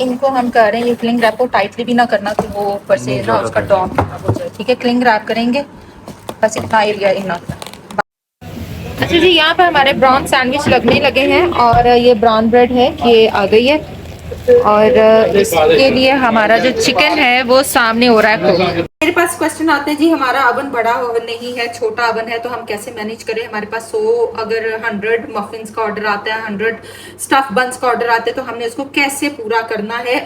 इनको हम कर रहे हैं, ये क्लिंग रैप को टाइटली भी ना करना कि वो ऊपर से ना उसका टॉप हो जाए। ठीक है, क्लिंग रैप करेंगे बस इतना एरिया इनफ। अच्छा जी, यहाँ पर हमारे ब्राउन सैंडविच लगने लगे हैं और ये ब्राउन ब्रेड है ये आ गई है और इसके लिए हमारा जो चिकन है वो सामने हो रहा है। मेरे पास क्वेश्चन आते हैं जी, हमारा अवन बड़ा नहीं है, छोटा अवन है, तो हम कैसे मैनेज करें। हमारे पास 100 अगर 100 मफिन्स का ऑर्डर आता है, 100 स्टफ बंस का ऑर्डर आता है, तो हमने उसको कैसे पूरा करना है।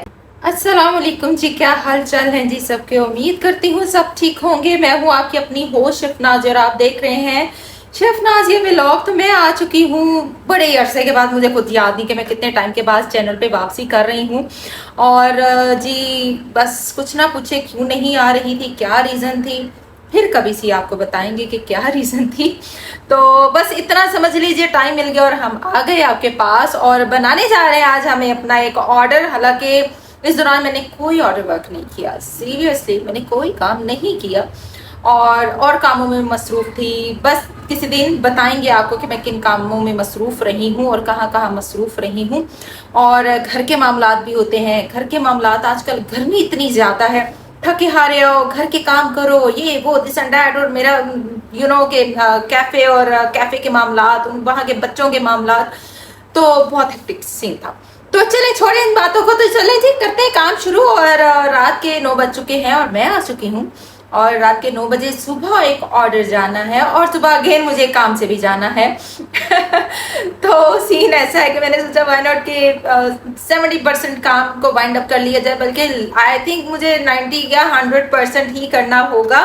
अस्सलाम वालेकुम जी, क्या हाल चाल है जी सबके। उम्मीद करती हूँ सब ठीक होंगे। मैं हूँ आपकी अपनी होस्ट शफनाज और आप देख रहे हैं शफनाज ये व्लॉग। तो मैं आ चुकी हूँ बड़े अरसे के बाद, मुझे खुद याद नहीं कि मैं कितने टाइम के बाद चैनल पे वापसी कर रही हूँ। और जी बस कुछ ना पूछे क्यों नहीं आ रही थी, क्या रीज़न थी, फिर कभी सी आपको बताएंगे कि क्या रीज़न थी। तो बस इतना समझ लीजिए टाइम मिल गया और हम आ गए आपके पास और बनाने जा रहे हैं आज हमें अपना एक ऑर्डर। हालांकि इस दौरान मैंने कोई ऑर्डर वर्क नहीं किया, सीरियसली मैंने कोई काम नहीं किया और कामों में मसरूफ़ थी। बस किसी दिन बताएंगे आपको कि मैं किन कामों में मसरूफ़ रही हूँ और कहाँ कहाँ मसरूफ़ रही हूँ। और घर के मामलात भी होते हैं, घर के मामलात आजकल गर्मी इतनी ज़्यादा है, थके हारे हो, घर के काम करो, ये वो दिस एंड दैट, और मेरा के कैफ़े और कैफ़े के मामलात, वहाँ के बच्चों के मामलात, तो बहुत हेक्टिक सीन था। तो चले छोड़े इन बातों को, तो चले जी करते हैं काम शुरू। और रात के 9 बज चुके हैं और मैं आ चुकी हूँ और रात के 9 बजे सुबह एक ऑर्डर जाना है और सुबह अगेन मुझे काम से भी जाना है। तो सीन ऐसा है कि मैंने सोचा वाई नॉट कि 70% काम को वाइंड अप कर लिया जाए, बल्कि आई थिंक मुझे 90 या 100% ही करना होगा,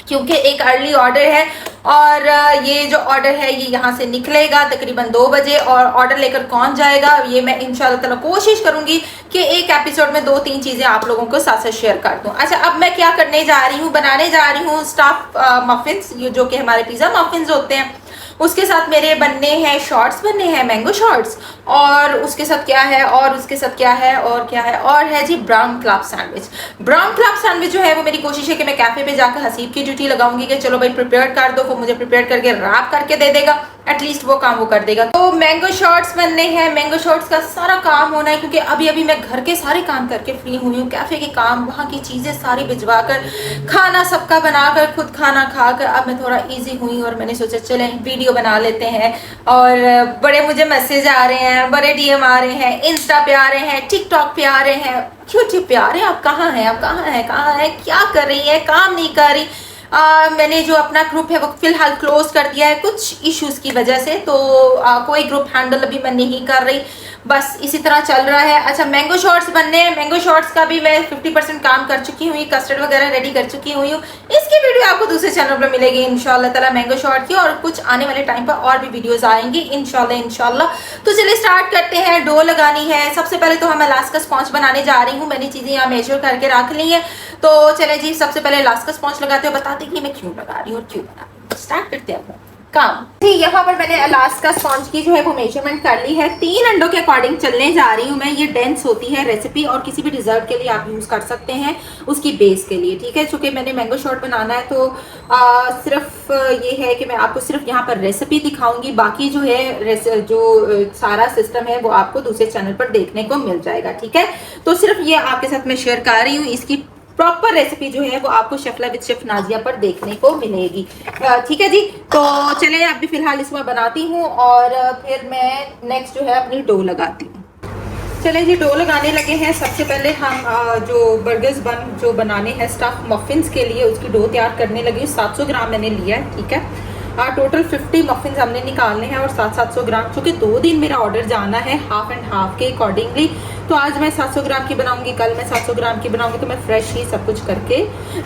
क्योंकि एक अर्ली ऑर्डर है और ये जो ऑर्डर है ये यहाँ से निकलेगा तकरीबन 2 बजे। और ऑर्डर लेकर कौन जाएगा ये मैं इंशाल्लाह ताला कोशिश करूंगी कि एक एपिसोड में 2-3 चीज़ें आप लोगों को साथ साथ शेयर कर दूं। अच्छा, अब मैं क्या करने जा रही हूँ, बनाने जा रही हूँ स्टफ मफिन्स, ये जो कि हमारे पिज़्ज़ा मफिन्स होते हैं। उसके साथ मेरे बनने हैं शॉर्ट्स, बनने हैं मैंगो शॉर्ट्स, और उसके साथ क्या है, और उसके साथ क्या है, और क्या है, और है जी brown club sandwich. Brown club sandwich जो है वो मेरी कोशिश है कि मैं कैफे पे जाकर हसीब की ड्यूटी लगाऊंगी कि चलो भाई प्रिपेयर कर दो, वो मुझे प्रिपेयर करके रैप करके दे देगा, एटलीस्ट वो काम वो कर देगा। तो मैंगो शॉर्ट्स बनने हैं, मैंगो शॉर्ट्स का सारा काम होना है, क्योंकि अभी अभी मैं घर के सारे काम करके फ्री हुई हूँ। कैफे के काम, वहाँ की चीज़ें सारी भिजवा कर, खाना सबका बनाकर, खुद खाना खाकर अब मैं थोड़ा ईजी हुई और मैंने सोचा चलें वीडियो बना लेते हैं। और बड़े मुझे मैसेज आ रहे हैं, बड़े डीएम आ रहे हैं, इंस्टा पे आ रहे हैं, टिकटॉक पे आ रहे हैं, यूट्यूब पे आ रहे हैं, आप कहाँ हैं, आप कहाँ हैं, कहाँ हैं, क्या कर रही है, काम नहीं कर रही। मैंने जो अपना ग्रुप है वो फिलहाल क्लोज कर दिया है कुछ इश्यूज की वजह से, तो कोई ग्रुप हैंडल अभी मैं नहीं कर रही, बस इसी तरह चल रहा है। अच्छा, मैंगो शॉर्ट्स बनने हैं, मैंगो शॉर्ट्स का भी मैं 50% काम कर चुकी हूँ, कस्टर्ड वगैरह रेडी कर चुकी हुई हूँ। इसकी वीडियो आपको दूसरे चैनल पर मिलेगी इंशाल्लाह ताला मैंगो शॉर्ट की, और कुछ आने वाले टाइम पर और भी वीडियोस आएंगी इंशाल्लाह। तो चलिए स्टार्ट करते हैं। डो लगानी है सबसे पहले, तो हम अलास्का स्पॉन्ज बनाने जा रही हूँ। मैंने चीज़ें यहाँ मेजर करके रख ली है, तो चले जी सबसे पहले अलास्का स्पॉन्ज लगाते हो, बताते कि मैं क्यों लगा रही हूँ और क्यों बना रही हूँ। स्टार्ट करते हैं काम। यहाँ पर मैंने अलास्का स्पॉन्ज की जो है वो मेजरमेंट कर ली है। 3 अंडों के अकॉर्डिंग चलने जा रही हूँ मैं। ये डेंस होती है रेसिपी, और किसी भी डिजर्ट के लिए आप यूज कर सकते हैं उसकी बेस के लिए, ठीक है। चूंकि मैंने मैंगो शॉर्ट बनाना है तो सिर्फ ये है कि मैं आपको सिर्फ यहाँ पर रेसिपी दिखाऊंगी, बाकी जो है जो सारा सिस्टम है वो आपको दूसरे चैनल पर देखने को मिल जाएगा, ठीक है। तो सिर्फ ये आपके साथ मैं शेयर कर रही हूँ, इसकी प्रॉपर रेसिपी जो है वो आपको शेफला विद शेफ नाजिया पर देखने को मिलेगी, ठीक है जी। तो चले अभी फिलहाल इसमें बनाती हूँ और फिर मैं नेक्स्ट जो है अपनी डो लगाती हूँ। चले जी डो लगाने लगे हैं। सबसे पहले हम जो बर्गर्स जो बनाने हैं स्टफ मफिन्स के लिए, उसकी डो तैयार करने लगी। 700 ग्राम मैंने लिया है, ठीक है। टोटल 50 मफिन्स हमने निकालने हैं और 700 ग्राम, चूँकि 2 दिन मेरा ऑर्डर जाना है हाफ एंड हाफ के अकॉर्डिंगली, तो आज मैं 700 ग्राम की बनाऊंगी, कल मैं 700 ग्राम की बनाऊंगी, तो मैं फ्रेश ही सब कुछ करके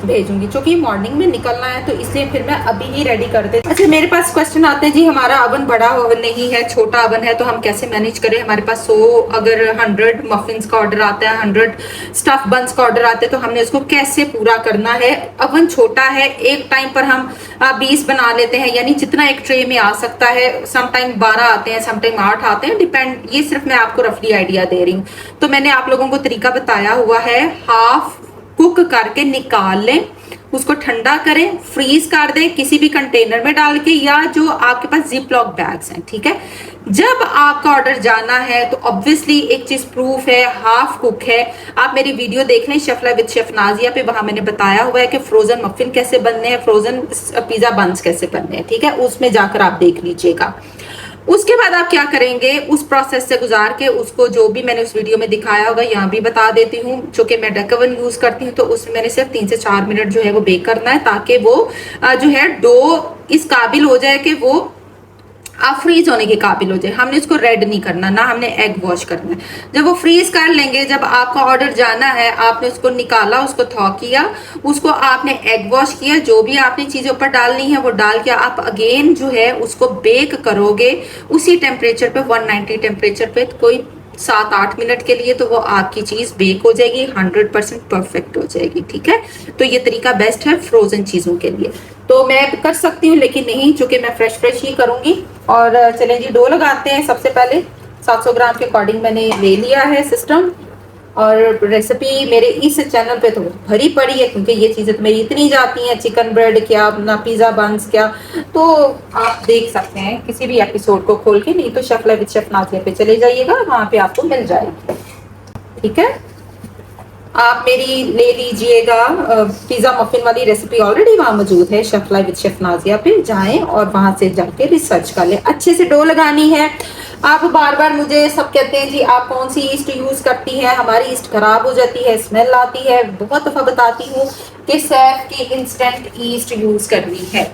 भेजूंगी। चूँकि मॉर्निंग में निकलना है तो इसलिए फिर मैं अभी ही रेडी कर देती हूँ। अच्छा, मेरे पास क्वेश्चन आते हैं जी, हमारा अवन बड़ा नहीं है, छोटा अवन है, तो हम कैसे मैनेज करें। हमारे पास 100 अगर 100 मफिन्स का ऑर्डर आता है, 100 स्टफ बंस का ऑर्डर आता है, तो हमने उसको कैसे पूरा करना है। अवन छोटा है, एक टाइम पर हम 20 बना लेते हैं, यानी जितना एक ट्रे में आ सकता है। सम टाइम 12 आते हैं, सम टाइम 8 आते हैं, डिपेंड, ये सिर्फ मैं आपको रफली आइडिया दे रही हूँ। तो मैंने आप लोगों को तरीका बताया हुआ है, हाफ कुक करके निकाल लें, उसको ठंडा करें, फ्रीज कर दें किसी भी कंटेनर में डाल के, या जो आपके पास जिप लॉक बैग्स हैं, ठीक है। जब आपका ऑर्डर जाना है तो ऑब्वियसली एक चीज प्रूफ है, हाफ कुक है। आप मेरी वीडियो देख लें chef live with chef Nazia पे, वहां मैंने बताया हुआ है कि फ्रोजन मफिन कैसे बनने हैं, फ्रोजन पिज्जा बंस कैसे बनने हैं, ठीक है, उसमें जाकर आप देख लीजिएगा। उसके बाद आप क्या करेंगे, उस प्रोसेस से गुजार के उसको जो भी मैंने उस वीडियो में दिखाया होगा यहाँ भी बता देती हूँ, जो कि मैं डक ओवन यूज करती हूँ, तो उसमें मैंने सिर्फ 3 से 4 मिनट जो है वो बेक करना है, ताकि वो जो है डो इस काबिल हो जाए कि वो आप फ्रीज होने के काबिल हो जाए। हमने उसको रेड नहीं करना, ना हमने एग वॉश करना है। जब वो फ्रीज कर लेंगे, जब आपका ऑर्डर जाना है, आपने उसको निकाला, उसको थॉ किया, उसको आपने एग वॉश किया, जो भी आपने चीजें ऊपर डालनी है वो डाल के आप अगेन जो है उसको बेक करोगे उसी टेम्परेचर पे, 190 टेम्परेचर पे, कोई 7-8 मिनट के लिए, तो वो आपकी चीज बेक हो जाएगी, 100% परफेक्ट हो जाएगी, ठीक है। तो ये तरीका बेस्ट है फ्रोजन चीजों के लिए। तो मैं कर सकती हूँ लेकिन नहीं, चूंकि मैं फ्रेश ही करूंगी। और चलें जी, डो लगाते हैं। सबसे पहले 700 ग्राम के अकॉर्डिंग मैंने ले लिया है सिस्टम, और रेसिपी मेरे इस चैनल पे तो भरी पड़ी है, क्योंकि ये चीजें तो मेरी इतनी जाती हैं, चिकन ब्रेड क्या, अपना पिज्जा बंस क्या, तो आप देख सकते हैं किसी भी एपिसोड को खोल के, नहीं तो chef live with chef Nazia पे चले जाइएगा, वहां पे आपको मिल जाएगी, ठीक है। आप मेरी ले लीजिएगा पिज्जा मफिन वाली रेसिपी, ऑलरेडी वहां मौजूद है chef live with chef Nazia पे, जाएं और वहां से जाके रिसर्च कर लें। अच्छे से डो लगानी है। आप बार बार मुझे सब कहते हैं जी आप कौन सी ईस्ट यूज करती हैं, हमारी ईस्ट खराब हो जाती है, स्मेल आती है। बहुत दफा बताती हूँ कि सैफ की इंस्टेंट ईस्ट यूज करनी है।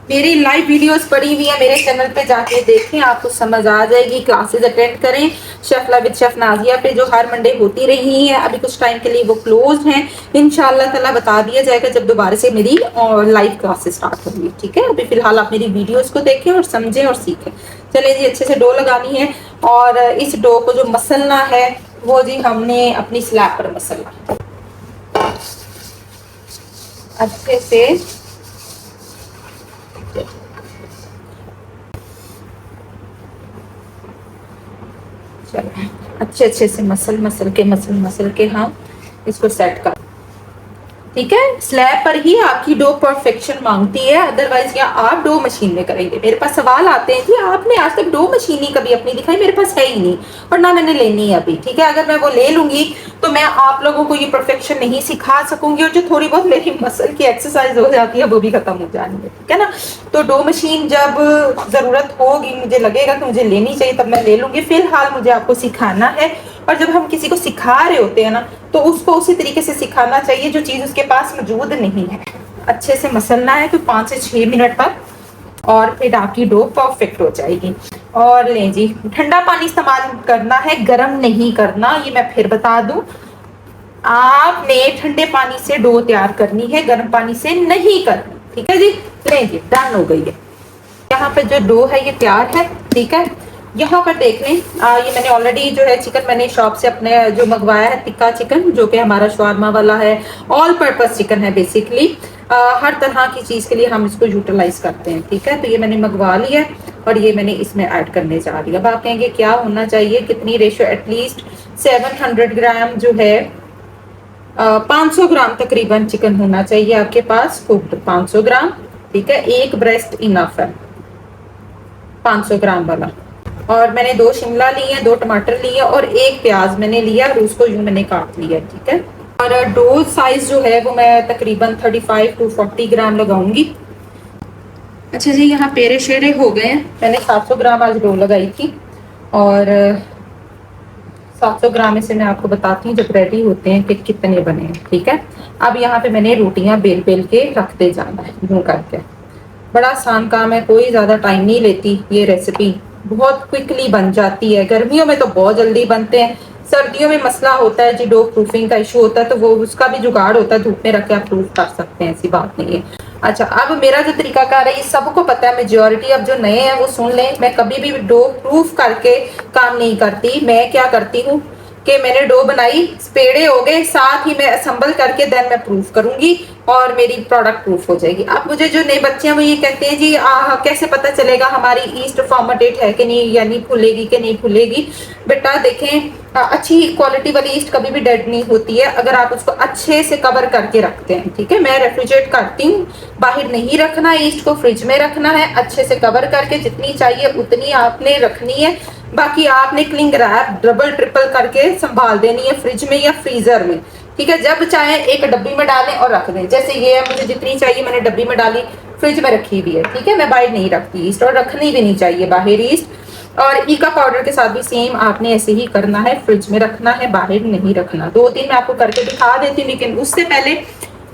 मेरी लाइव वीडियोस पड़ी हुई है मेरे चैनल पे, जाके देखें, आपको समझ आ जाएगी। क्लासेस अटेंड करें chef live with chef Nazia पे, जो हर मंडे होती रही है। अभी कुछ टाइम के लिए वो क्लोज हैं, इंशाल्लाह ताला बता दिया जाएगा जब दोबारा से मेरी लाइव क्लासेस स्टार्ट होंगी, ठीक है। अभी फिलहाल आप मेरी वीडियोस को देखें और समझें और सीखें। चलिए जी, अच्छे से डो लगानी है, और इस डो को जो मसलना है वो जी हमने अपनी स्लैब पर मसलना अच्छे से। चलो अच्छे से मसल के हम इसको सेट कर, ठीक है। स्लैब पर ही आपकी डो परफेक्शन मांगती है, अदरवाइज या आप डो मशीन में करेंगे। मेरे पास सवाल आते हैं कि आपने आज तक डो मशीन ही कभी अपनी दिखाई, मेरे पास है ही नहीं, और ना मैंने लेनी है अभी, ठीक है। अगर मैं वो ले लूंगी तो मैं आप लोगों को ये परफेक्शन नहीं सिखा सकूंगी, और जो थोड़ी बहुत मेरी मसल की एक्सरसाइज हो जाती है वो भी खत्म हो जानी है, ठीक है ना। तो डो मशीन जब जरूरत होगी, मुझे लगेगा कि मुझे लेनी चाहिए, तब मैं ले लूंगी। फिलहाल मुझे आपको सिखाना है, और जब हम किसी को सिखा रहे होते हैं ना, तो उसको उसी तरीके से सिखाना चाहिए जो चीज उसके पास मौजूद नहीं है। अच्छे से मसलना है तो 5 से 6 मिनट तक, और फिर आपकी डो परफेक्ट हो जाएगी। और ले जी, ठंडा पानी इस्तेमाल करना है, गर्म नहीं करना, ये मैं फिर बता दूं। आपने ठंडे पानी से डो तैयार करनी है, गर्म पानी से नहीं करनी, ठीक है जी। ले जी, डन हो गई है। यहाँ पे जो डो है ये तैयार है, ठीक है। यहाँ पर देख लें, ये मैंने ऑलरेडी जो है चिकन मैंने शॉप से अपने जो मंगवाया है, टिक्का चिकन, जो कि हमारा शवारमा वाला है, ऑल पर्पस चिकन है बेसिकली। हर तरह की चीज के लिए हम इसको यूटिलाइज करते हैं, ठीक है। तो ये मैंने मंगवा लिया है, और ये मैंने इसमें ऐड करने जा रही है। अब आप कहेंगे क्या होना चाहिए, कितनी रेशियो, एटलीस्ट 700 ग्राम जो है, 500 ग्राम तकरीबन चिकन होना चाहिए आपके पास, कुक्ड 500 ग्राम, ठीक है। एक ब्रेस्ट इनफ है 500 ग्राम वाला। और मैंने 2 शिमला ली है, 2 टमाटर लिए, और 1 प्याज मैंने लिया, और उसको यूं मैंने काट लिया, ठीक है। और डो साइज जो है वो मैं तकरीबन 35 to 40 ग्राम लगाऊंगी। अच्छा जी, यहाँ पेरे शेरे हो गए हैं। मैंने 700 ग्राम आज डो लगाई थी, और 700 ग्राम में से मैं आपको बताती हूँ जब रेडी होते हैं कि कितने बने हैं, ठीक है। अब यहाँ पे मैंने रोटियां बेल बेल के रखते जाना है यूं करके। बड़ा आसान काम है, कोई ज्यादा टाइम नहीं लेती, ये रेसिपी बहुत क्विकली बन जाती है। गर्मियों में तो बहुत जल्दी बनते हैं, सर्दियों में मसला होता है जी, डो प्रूफिंग का इशू होता है, तो वो उसका भी जुगाड़ होता है, धूप में रख के आप प्रूफ कर सकते हैं, ऐसी बात नहीं है। अच्छा, अब मेरा जो तरीकाकार है ये सबको पता है, मेजोरिटी अब जो नए हैं वो सुन लें। मैं कभी भी डो प्रूफ करके काम नहीं करती। मैं क्या करती हूँ कि मैंने डो बनाई, पेड़े हो गए, साथ ही मैं असेंबल करके देन मैं प्रूफ करूंगी, और मेरी प्रोडक्ट प्रूफ हो जाएगी। अब मुझे जो नए बच्चे हैं वो ये कहते हैं जी कैसे पता चलेगा हमारी ईस्ट फॉर्मेटेड है कि नहीं, यानी फूलेगी कि नहीं फूलेगी। बेटा देखें, अच्छी क्वालिटी वाली ईस्ट कभी भी डेड नहीं होती है अगर आप उसको अच्छे से कवर करके रखते हैं। ठीक है, मैं रेफ्रिजरेट करती हूँ, बाहर नहीं रखना है ईस्ट को, फ्रिज में रखना है अच्छे से कवर करके, जितनी चाहिए उतनी आपने रखनी है। बाकी आपने क्लिंग रैप डबल ट्रिपल करके संभाल देनी है फ्रिज में या फ्रीजर में। ठीक है, जब चाहे एक डब्बी में डालें और रख दें। जैसे ये है, मुझे जितनी चाहिए मैंने डब्बी में डाली, फ्रिज में रखी हुई है। ठीक है, मैं बाहर नहीं रखती ईस्ट, और रखनी भी नहीं चाहिए बाहर ईस्ट। और ईका पाउडर के साथ भी सेम आपने ऐसे ही करना है, फ्रिज में रखना है, बाहर नहीं रखना। 2-3 मैं आपको करके दिखा देती हूँ, लेकिन उससे पहले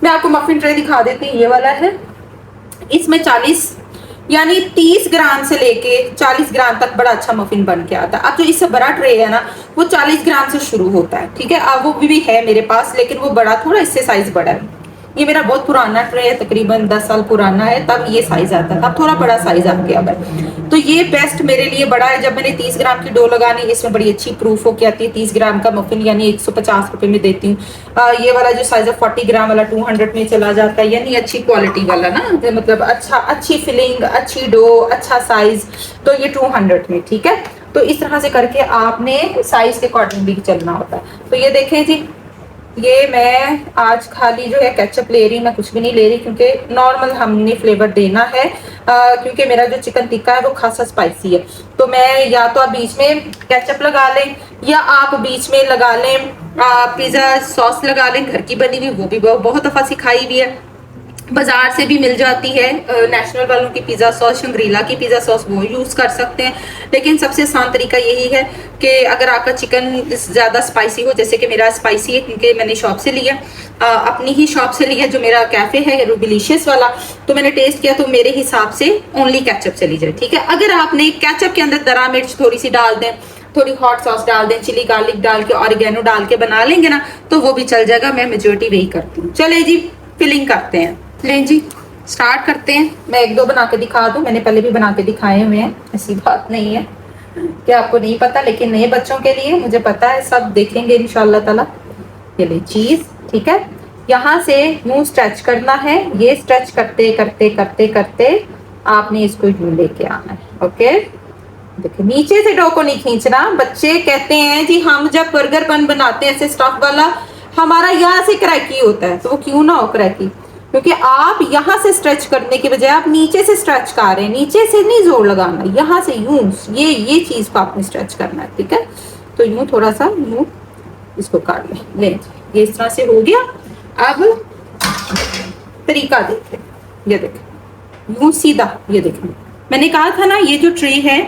मैं आपको मफिन ट्रे दिखा देती हूँ। ये वाला है, इसमें 40 यानी 30 ग्राम से लेके 40 ग्राम तक बड़ा अच्छा मफिन बन के आता है। अब जो इससे बड़ा ट्रे है ना वो 40 ग्राम से शुरू होता है। ठीक है, अब वो भी है मेरे पास, लेकिन वो बड़ा थोड़ा इससे साइज बड़ा है। ये मेरा बहुत पुराना ट्रे है, तकरीबन 10 साल पुराना है, तब ये साइज आता था, अब थोड़ा बड़ा साइज आ गया है। तो ये बेस्ट मेरे लिए बड़ा है। जब मैंने 30 ग्राम की डो लगानी, इसमें बड़ी अच्छी प्रूफ होके आती है। 30 ग्राम का मफिन यानी 150 रुपए में देती हूँ। ये वाला जो साइज है 40 ग्राम वाला 200 में चला जाता है, यानी अच्छी क्वालिटी वाला ना, मतलब अच्छा, अच्छी फिलिंग, अच्छी डो, अच्छा साइज, तो ये 200 में। ठीक है, तो इस तरह से करके आपने साइज के अकॉर्डिंग भी चलना होता है। तो ये देखें जी, ये मैं आज खाली जो है केचप ले रही हूँ, मैं कुछ भी नहीं ले रही, क्योंकि नॉर्मल हमने फ्लेवर देना है। क्योंकि मेरा जो चिकन टिक्का है वो खासा स्पाइसी है, तो मैं या तो आप बीच में केचप लगा लें या आप बीच में लगा लें पिज़्ज़ा सॉस लगा लें, घर की बनी हुई, वो भी बहुत दफ़ा सिखाई हुई है, बाजार से भी मिल जाती है। नेशनल वालों की पिज़्ज़ा सॉस, शंग्रीला की पिज़्ज़ा सॉस, वो यूज़ कर सकते हैं। लेकिन सबसे आसान तरीका यही है कि अगर आपका चिकन ज़्यादा स्पाइसी हो, जैसे कि मेरा स्पाइसी है क्योंकि मैंने शॉप से लिया, अपनी ही शॉप से लिया, जो मेरा कैफ़े है रूबिलिशियस वाला, तो मैंने टेस्ट किया तो मेरे हिसाब से ओनली केचप चली जाए। ठीक है, अगर आपने केचप के अंदर दरा मिर्च थोड़ी सी डाल दें, थोड़ी हॉट सॉस डाल दें, चिली गार्लिक डाल के, ऑरिगेनो डाल के बना लेंगे ना, तो वो भी चल जाएगा। मैं मेजोरिटी वही करती हूँ। चले जी, फिलिंग करते हैं। लें जी, स्टार्ट करते हैं। मैं 1-2 बना के दिखा दूं, मैंने पहले भी बना के दिखाए हुए हैं, ऐसी बात नहीं है कि आपको नहीं पता, लेकिन नए बच्चों के लिए मुझे पता है, सब देखेंगे इंशाल्लाह ताला। ये ले चीज, ठीक है, यहाँ से यूं स्ट्रेच करना है, ये स्ट्रेच करते करते करते करते आपने इसको यूं लेके आना है। ओके, देखिए नीचे से डो को नहीं खींचना। बच्चे कहते हैं जी हम जब बर्गर बन बनाते हैं ऐसे स्टफ वाला, हमारा यहाँ से क्रैकी होता है, तो वो क्यों ना हो क्रैकी, क्योंकि आप यहाँ से स्ट्रेच करने के बजाय आप नीचे से स्ट्रेच कर रहे हैं। नीचे से नहीं जोर लगाना, यहाँ से यूं, ये चीज को आपने स्ट्रेच करना है। ठीक है, तो यूं थोड़ा सा यूं इसको काट लें। ये इस तरह से हो गया। अब तरीका देखें, ये देखें यूं सीधा, ये देखें मैंने कहा था ना ये जो ट्रे है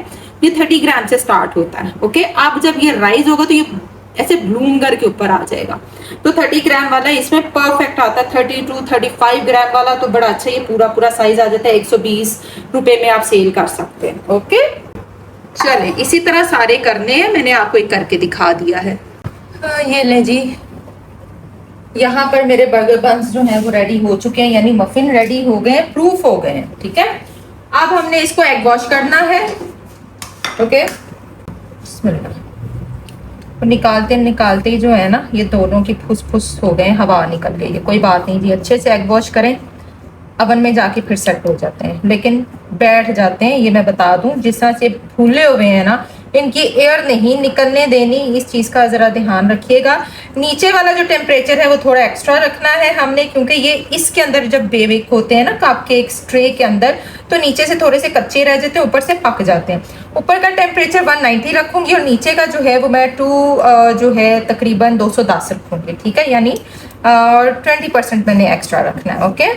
ये 30 ग्राम से स्टार्ट होता है। ओके, अब जब ये राइज होगा तो ये ऐसे ब्लूम करके ऊपर आ जाएगा। तो 30 ग्राम वाला इसमें परफेक्ट आता है। 32-35 ग्राम वाला तो बड़ा अच्छा, ये पूरा पूरा साइज आ जाता है। 120 रुपए में आप सेल कर सकते हैं। ओके, चले इसी तरह सारे करने हैं, मैंने आपको एक करके दिखा दिया है। ये ले जी, यहाँ पर मेरे बर्गर बंस जो हैं वो रेडी हो चुके हैं, यानी मफिन रेडी हो गए हैं, प्रूफ हो गए हैं। ठीक है, अब हमने इसको एग वॉश करना है। ओके, निकालते निकालते ही जो है ना ये दोनों की फुस फुस हो गए, हवा निकल गई है। कोई बात नहीं जी, अच्छे से एग वॉश करें, अवन में जाके फिर सेट हो जाते हैं, लेकिन बैठ जाते हैं। ये मैं बता दूं, जिस तरह से फूले हुए हैं ना, इनकी एयर नहीं निकलने देनी, इस चीज़ का ज़रा ध्यान रखिएगा। नीचे वाला जो टेम्परेचर है वो थोड़ा एक्स्ट्रा रखना है हमने, क्योंकि ये इसके अंदर जब बेक होते हैं ना कपकेक्स ट्रे के अंदर, तो नीचे से थोड़े से कच्चे रह जाते हैं, ऊपर से पक जाते हैं। ऊपर का टेम्परेचर 190 रखूंगी और नीचे का जो है वो मैं जो है तकरीबन 210 रखूंगी। ठीक है, यानी 20% मैंने एक्स्ट्रा रखना है। ओके,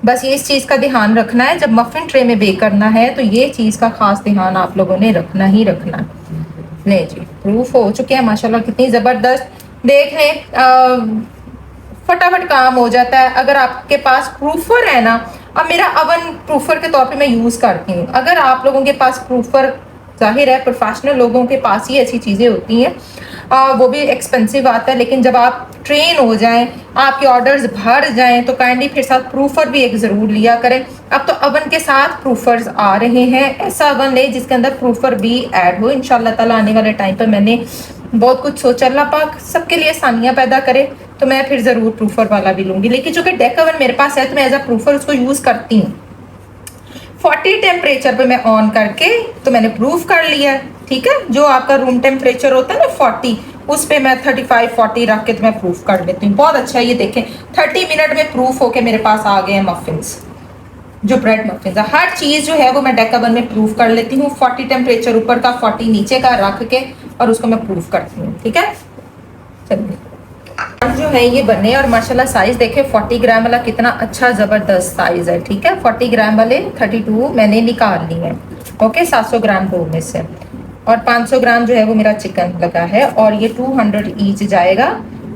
बस ये इस चीज़ का ध्यान रखना है। जब मफिन ट्रे में बेक करना है तो ये चीज़ का खास ध्यान आप लोगों ने रखना ही रखना। ले जी, प्रूफ हो चुके हैं माशाल्लाह, कितनी ज़बरदस्त। देख लें फटाफट काम हो जाता है। अगर आपके पास प्रूफर है ना, अब मेरा अवन प्रूफर के तौर पे मैं यूज़ करती हूँ। अगर आप लोगों के पास प्रूफर, जाहिर है प्रोफेशनल लोगों के पास ही ऐसी चीज़ें होती हैं, वो भी एक्सपेंसिव आता है, लेकिन जब आप ट्रेन हो जाएं, आपके ऑर्डर्स भर जाएं, तो काइंडली फिर साथ प्रूफर भी एक ज़रूर लिया करें। अब तो अवन के साथ प्रूफर्स आ रहे हैं, ऐसा अवन ले जिसके अंदर प्रूफर भी ऐड हो। इंशाल्लाह ताला आने वाले टाइम पर मैंने बहुत कुछ सोचा। अल्लाह पाक सबके लिए आसानियाँ पैदा करे, तो मैं फिर ज़रूर प्रूफर वाला भी लूँगी, लेकिन जो कि डेक ओवन मेरे पास है तो मैं एज अ प्रूफर उसको यूज़ करती हूँ। 40 टेम्परेचर पे मैं ऑन करके तो मैंने प्रूफ कर लिया है, ठीक है। जो आपका रूम टेम्परेचर होता है ना 40, उस पे मैं 35-40 रख के तो मैं प्रूफ कर लेती हूँ। बहुत अच्छा है ये, देखें 30 मिनट में प्रूफ होके मेरे पास आ गए हैं मफिन्स, जो ब्रेड मफिन्स है। हर चीज़ जो है वो मैं डेक ओवन में प्रूफ कर लेती हूँ। 40 टेम्परेचर ऊपर का, 40 नीचे का रख के और उसको मैं प्रूफ करती हूँ, ठीक है। चलिए जो है ये बने, और माशाल्लाह साइज देखे 40 ग्राम वाला कितना अच्छा ज़बरदस्त साइज है, ठीक है। 40 ग्राम वाले 32 मैंने निकाल ली है, ओके। 700 ग्राम दो में से, और 500 ग्राम जो है वो मेरा चिकन लगा है, और ये 200 ईच जाएगा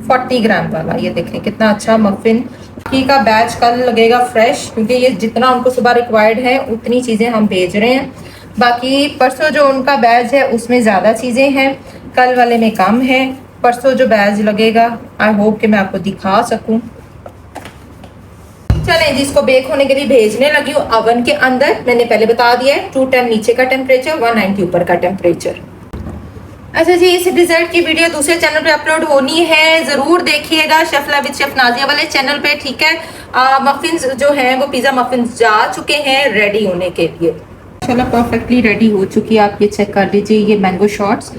40 ग्राम वाला। ये देखें कितना अच्छा मफिन की का बैच कल लगेगा फ्रेश, क्योंकि ये जितना उनको सुबह रिक्वायर्ड है उतनी चीज़ें हम भेज रहे हैं। बाकी परसों जो उनका बैच है उसमें ज़्यादा चीज़ें हैं, कल वाले में कम है। परसों जो बैच लगेगा आई होप कि मैं आपको दिखा सकूं। चलें जी, इसको बेक होने के लिए भेजने लगी हूँ अवन के अंदर। मैंने पहले बता दिया है 210 नीचे का टेम्परेचर, 190 ऊपर का टेम्परेचर। अच्छा जी, इस डिजर्ट की वीडियो दूसरे चैनल पे अपलोड होनी है, जरूर देखिएगा, शेफला विद शेफ नाजिया वाले चैनल पे, ठीक है। मफिन्स जो हैं वो पिज़्ज़ा मफिन्स जा चुके हैं रेडी होने के लिए। चलो परफेक्टली रेडी हो चुकी है, आप ये चेक कर लीजिए। ये मैंगो शॉट्स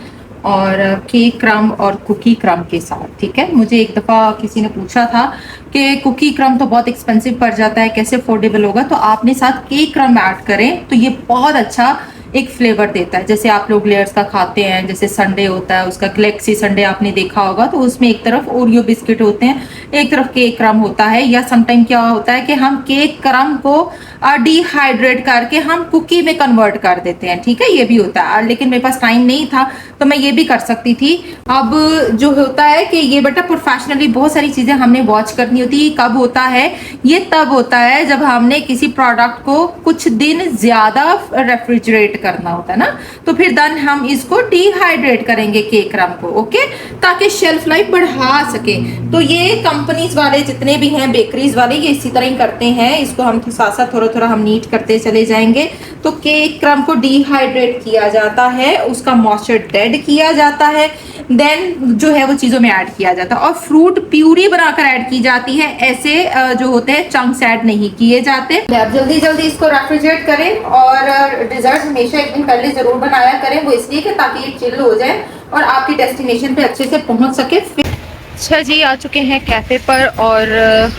और केक क्रम और कुकी क्रम के साथ, ठीक है। मुझे एक दफ़ा किसी ने पूछा था कि कुकी क्रम तो बहुत एक्सपेंसिव पड़ जाता है, कैसे अफोर्डेबल होगा, तो आपने साथ केक क्रम ऐड करें तो ये बहुत अच्छा एक फ्लेवर देता है। जैसे आप लोग लेयर्स का खाते हैं, जैसे संडे होता है उसका गैलेक्सी संडे आपने देखा होगा, तो उसमें एक तरफ ओरियो बिस्किट होते हैं, एक तरफ केक क्रम होता है। या समटाइम क्या होता है कि हम केक क्रम को डिहाइड्रेट करके हम कुकी में कन्वर्ट कर देते हैं, ठीक है, ये भी होता है। लेकिन मेरे पास टाइम नहीं था तो मैं ये भी कर सकती थी। अब जो होता है कि ये बेटा प्रोफेशनली बहुत सारी चीज़ें हमने वॉच करनी होती है। कब होता है ये? तब होता है जब हमने किसी प्रोडक्ट को कुछ दिन ज़्यादा रेफ्रिजरेट करना होता है ना, तो फिर देन हम इसको डिहाइड्रेट करेंगे केक क्रम को, ओके, ताकि शेल्फ लाइफ बढ़ा सके। तो ये कंपनीज वाले जितने भी हैं, बेकरीज वाले, ये इसी तरह ही करते हैं। इसको हम साथ साथ थोड़ा थोड़ा हम नीट करते चले जाएंगे। तो केक क्रम को डिहाइड्रेट किया जाता है, उसका मॉइस्चर डेड किया जाता है, देन जो है वो चीज़ों में ऐड किया जाता है, और फ्रूट प्यूरी बनाकर ऐड की जाती है। ऐसे जो होते हैं चंक्स ऐड नहीं किए जाते। आप जल्दी जल्दी इसको रेफ्रिजरेट करें, और डिजर्ट हमेशा एक दिन पहले जरूर बनाया करें, वो इसलिए कि ताकि ये चिल हो जाए और आपकी डेस्टिनेशन पे अच्छे से पहुंच सके। अच्छा जी, आ चुके हैं कैफे पर, और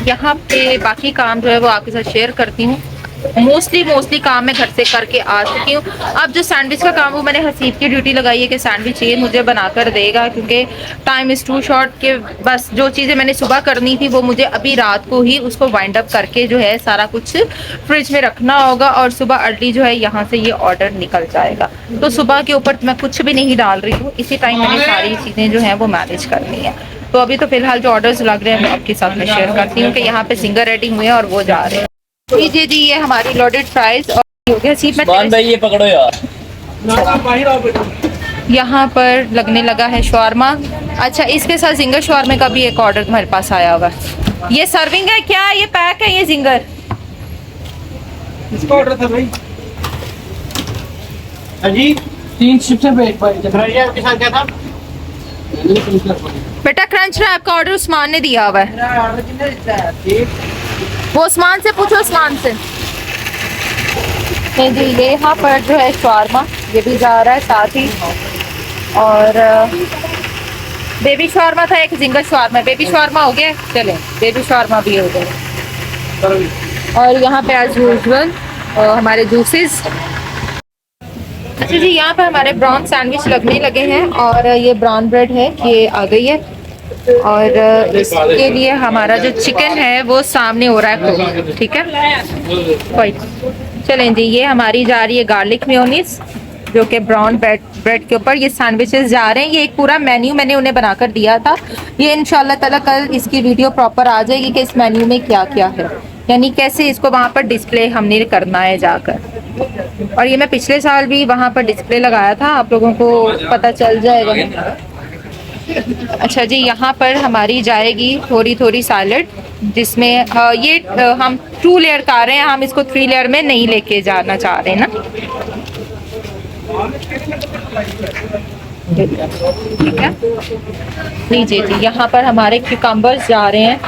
यहाँ पे बाकी काम जो है वो आपके साथ शेयर करती हूँ। मोस्टली काम मैं घर से करके आ चुकी हूँ। अब जो सैंडविच का काम, वो मैंने हसीब की ड्यूटी लगाई है कि सैंडविच ये मुझे बनाकर देगा, क्योंकि टाइम इज़ टू शॉर्ट के बस जो चीज़ें मैंने सुबह करनी थी वो मुझे अभी रात को ही उसको वाइंड अप करके जो है सारा कुछ फ्रिज में रखना होगा, और सुबह अर्ली जो है यहाँ से ये ऑर्डर निकल जाएगा। तो सुबह के ऊपर मैं कुछ भी नहीं डाल रही हूँ, इसी टाइम मैंने सारी चीज़ें जो हैं वो मैनेज करनी है। तो अभी तो फिलहाल जो ऑर्डर्स लग रहे हैं मैं आपके साथ में शेयर करती हूँ कि यहाँ पे सिंगर रेडी हुए हैं और वो जा रहे हैं। जी जी, ये हमारी लोडेड फ्राइज और हो गया सीट में। भाई ये पकड़ो यार। यहाँ पर लगने लगा है शवारमा। अच्छा, इसके साथ जिंगर शवारमे का भी एक ऑर्डर तुम्हारे पास आया होगा। ये सर्विंग है क्या? ये पैक है ये जिंगर? इसका ऑर्डर था भाई। जी 3 शिफ्ट है एक बार। आपके साथ क्या था? बेटा क्रंच रैप का ऑर्डर उस्मान ने दिया हुआ है, वो उस्मान से पूछो, उस्मान से। नहीं जी, ये यहाँ पर जो है शवारमा ये भी जा रहा है साथ ही, और बेबी शवारमा था, एक जिंगर शवारमा। बेबी शवारमा हो गया, चले बेबी शवारमा भी हो गया। और यहाँ पे एज यूजुअल हमारे जूसेस। अच्छा जी, यहाँ पर हमारे ब्राउन सैंडविच लगने लगे हैं, और ये ब्राउन ब्रेड है ये आ गई है, और इसके लिए हमारा जो चिकन है वो सामने हो रहा है, ठीक है। चलें जी, ये हमारी जा रही है गार्लिक मेयोनीज, जो कि ब्राउन ब्रेड के ऊपर ये सैंडविचेस जा रहे हैं। ये एक पूरा मेन्यू मैंने उन्हें बनाकर दिया था। ये इंशाल्लाह ताला कल इसकी वीडियो प्रॉपर आ जाएगी कि इस मेन्यू में क्या क्या है, यानी कैसे इसको वहाँ पर डिस्प्ले हमने करना है जाकर। और ये मैं पिछले साल भी वहाँ पर डिस्प्ले लगाया था, आप लोगों को पता चल जाएगा। अच्छा जी, यहाँ पर हमारी जाएगी थोड़ी थोड़ी सैलड, जिसमें ये हम 2 लेयर का रहे हैं, हम इसको 3 लेयर में नहीं लेके जाना चाह रहे ना। ठीक है, लीजिए जी, यहाँ पर हमारे क्यूकम्बर्स जा रहे हैं।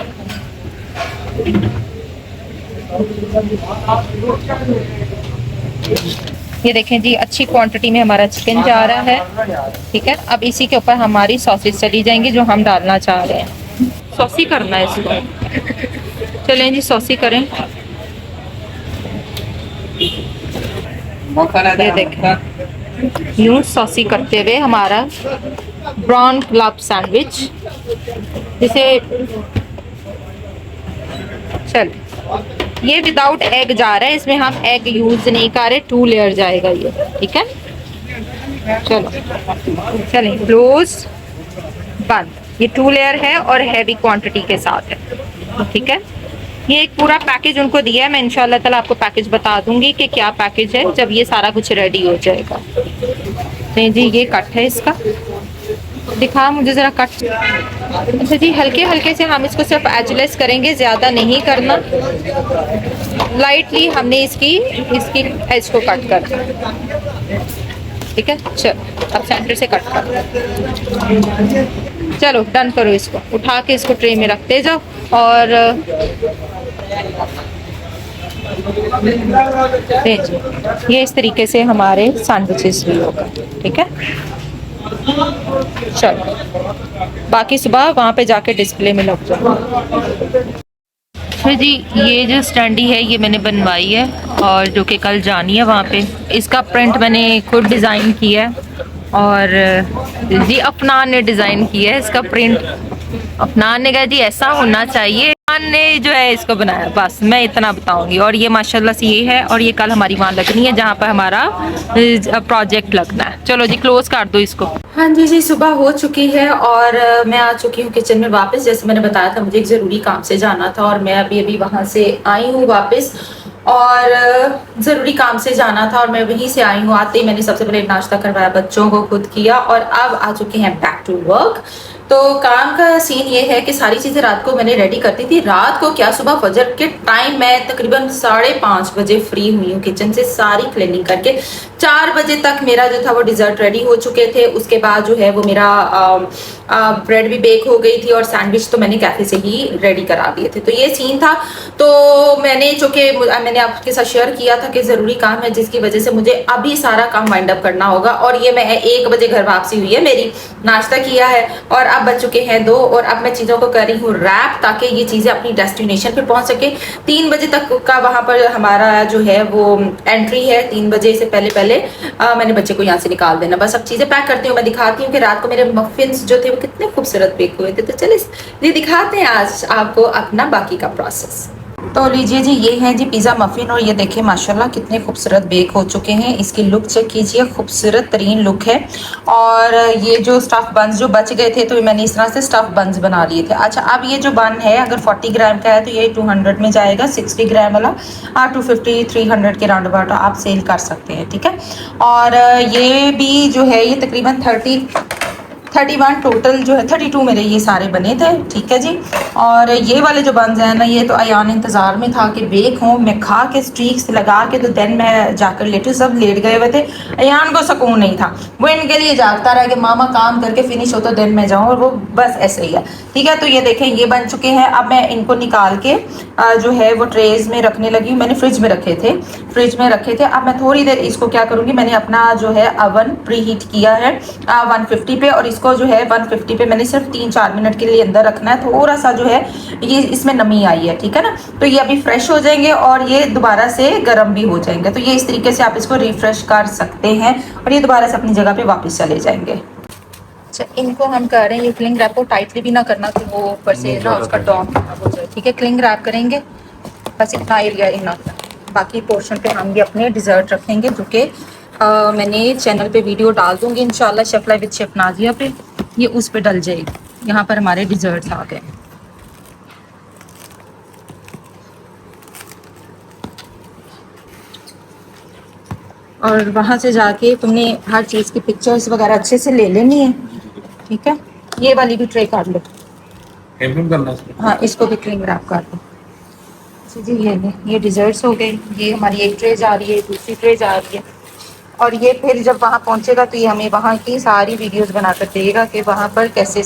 ये देखें जी, अच्छी क्वांटिटी में हमारा चिकन जा रहा है। ठीक है, अब इसी के ऊपर हमारी सॉसेज चली जाएंगी जो हम डालना चाह रहे हैं। सॉसी करना है इसको, चलें जी सॉसी करें। ये देखें, यूं सॉसी करते हुए हमारा ब्राउन क्लब सैंडविच, जिसे चल ये विदाउट एग जा रहा है, इसमें हम एग यूज नहीं कर रहे, 2 लेयर जाएगा ये। ठीक है, चलो चलें, क्लोज बंद। ये 2 लेयर है और हैवी क्वांटिटी के साथ है। ठीक है, ये एक पूरा पैकेज उनको दिया है। मैं इंशाल्लाह ताला आपको पैकेज बता दूंगी कि क्या पैकेज है जब ये सारा कुछ रेडी हो जाएगा। नहीं जी, ये कट है इसका, दिखा मुझे जरा कट। अच्छा जी, हल्के हल्के से हम इसको सिर्फ एजलेस करेंगे, ज्यादा नहीं करना। लाइटली हमने इसकी एज को कट करना। ठीक है, चलो अब सेंटर से कट कर, चलो डन करो इसको। उठा के इसको ट्रे में रखते जाओ और ये इस तरीके से हमारे सैंडविचेस भी होगा। ठीक है, चलो बाकी सुबह वहाँ पे जाके डिस्प्ले में लग जाओ। जी, ये जो स्टैंडी है ये मैंने बनवाई है और जो कि कल जानी है वहाँ पे। इसका प्रिंट मैंने खुद डिज़ाइन किया है और जी अफनान ने डिज़ाइन किया है इसका प्रिंट। अफनान ने कहा जी ऐसा होना चाहिए, अफनान ने जो है इसको बनाया, बस मैं इतना बताऊंगी। और ये माशाल्लाह से ये है और ये कल हमारी वहाँ लगनी है जहाँ पर हमारा प्रोजेक्ट लगना है। चलो जी क्लोज कर दो इसको। हाँ जी जी, सुबह हो चुकी है और मैं आ चुकी हूँ किचन में वापस। जैसे मैंने बताया था मुझे एक ज़रूरी काम से जाना था और मैं अभी वहाँ से आई हूँ वापस, और ज़रूरी काम से जाना था और मैं वहीं से आई हूँ। आते ही मैंने सबसे पहले नाश्ता करवाया, बच्चों को खुद किया और अब आ चुके हैं बैक टू वर्क। तो काम का सीन ये है कि सारी चीज़ें रात को मैंने रेडी करती थी। रात को क्या, सुबह फजर के टाइम मैं तकरीबन 5:30 बजे फ्री हुई हूँ किचन से, सारी क्लीनिंग करके। 4 बजे तक मेरा जो था वो डिज़र्ट रेडी हो चुके थे। उसके बाद जो है वो मेरा ब्रेड भी बेक हो गई थी और सैंडविच तो मैंने कैफे से ही रेडी करा दिए थे। तो ये सीन था। तो मैंने चूँकि मैंने आपके साथ शेयर किया था कि ज़रूरी काम है जिसकी वजह से मुझे अभी सारा काम वाइंड अप करना होगा। और ये मैं 1 बजे घर वापसी हुई है मेरी, नाश्ता किया है और अब बज चुके हैं 2 और अब मैं चीज़ों को कर रही हूँ रैप ताकि ये चीज़ें अपनी डेस्टिनेशन पे पहुँच सके। 3 बजे तक का वहाँ पर हमारा जो है वो एंट्री है। 3 बजे से पहले मैंने बच्चे को यहाँ से निकाल देना। बस अब चीज़ें पैक करती हूँ। मैं दिखाती हूँ कि रात को मेरे मफिन्स जो थे वो कितने खूबसूरत बेक हुए थे। तो चलिए ये दिखाते हैं आज आपको अपना बाकी का प्रोसेस। तो लीजिए जी, ये है जी पिज़्ज़ा मफ़िन और ये देखिए माशाल्लाह कितने खूबसूरत बेक हो चुके हैं। इसकी लुक चेक कीजिए, खूबसूरत तरीन लुक है। और ये जो स्टफ़ बन्स जो बच गए थे तो मैंने इस तरह से स्टफ़ बन्स बना लिए थे। अच्छा, अब ये जो बन है अगर 40 ग्राम का है तो ये 200 में जाएगा। 60 ग्राम वाला 250 300 के राउंड अबाउट आप सेल कर सकते हैं। ठीक है, और ये भी जो है ये तकरीबन 31 टोटल जो है 32 मेरे ये सारे बने थे। ठीक है जी, और ये वाले जो बंस हैं ना ये तो अयान इंतज़ार में था कि बेक हों, मैं खा के स्ट्रीक्स लगा के तो देन मैं जाकर लेटू। सब लेट गए हुए थे, अयान को सुकून नहीं था, वो इनके लिए जागता रहा कि मामा काम करके फिनिश हो तो देन मैं जाऊँ, और वो बस ऐसे ही है। ठीक है, तो ये देखें ये बन चुके हैं। अब मैं इनको निकाल के जो है वो ट्रेज में रखने लगी हूँ। मैंने फ्रिज में रखे थे। अब मैं थोड़ी देर इसको क्या करूँगी, मैंने अपना जो है अवन प्री हीट किया है 150 पे, और इसको जो है 150 पे मैंने सिर्फ 3-4 मिनट के लिए अंदर रखना है। थोड़ा सा जो है ये इसमें नमी आई है। ठीक है ना, तो ये अभी फ्रेश हो जाएंगे और ये दोबारा से गर्म भी हो जाएंगे। तो ये इस तरीके से आप इसको रिफ्रेश कर सकते हैं और ये दोबारा से अपनी जगह पे वापस चले जाएंगे। अच्छा, इनको हम कर रहे हैं, ये क्लिंग रैप को टाइटली भी ना करना कि वो ऊपर से ना उसका डॉम हो जाए। ठीक है, क्लिंग रैप करेंगे बस इतना एरिया इतना, बाकी पोर्शन पे हम भी अपने डिज़र्ट रखेंगे जो कि मैंने चैनल पे वीडियो डाल दूंगी इंशाल्लाह, chef life with chef Nazia पे, ये उस पे डल जाएगी। यहाँ पर हमारे डिज़र्ट्स आ गए। और वहाँ से जाके तुमने हर चीज़ की पिक्चर्स वगैरह अच्छे से ले लेनी है। ठीक है, ये वाली भी ट्रे कर लो, हाँ इसको भी क्लिंग रैप कर दो। जी ये डिज़र्ट्स हो गए। ये हमारी एक ट्रे जा रही है, दूसरी ट्रे जा रही है और ये फिर जब वहाँ पहुँचेगा तो ये हमें वहाँ की सारी वीडियोस बनाकर देगा कि वहाँ पर कैसे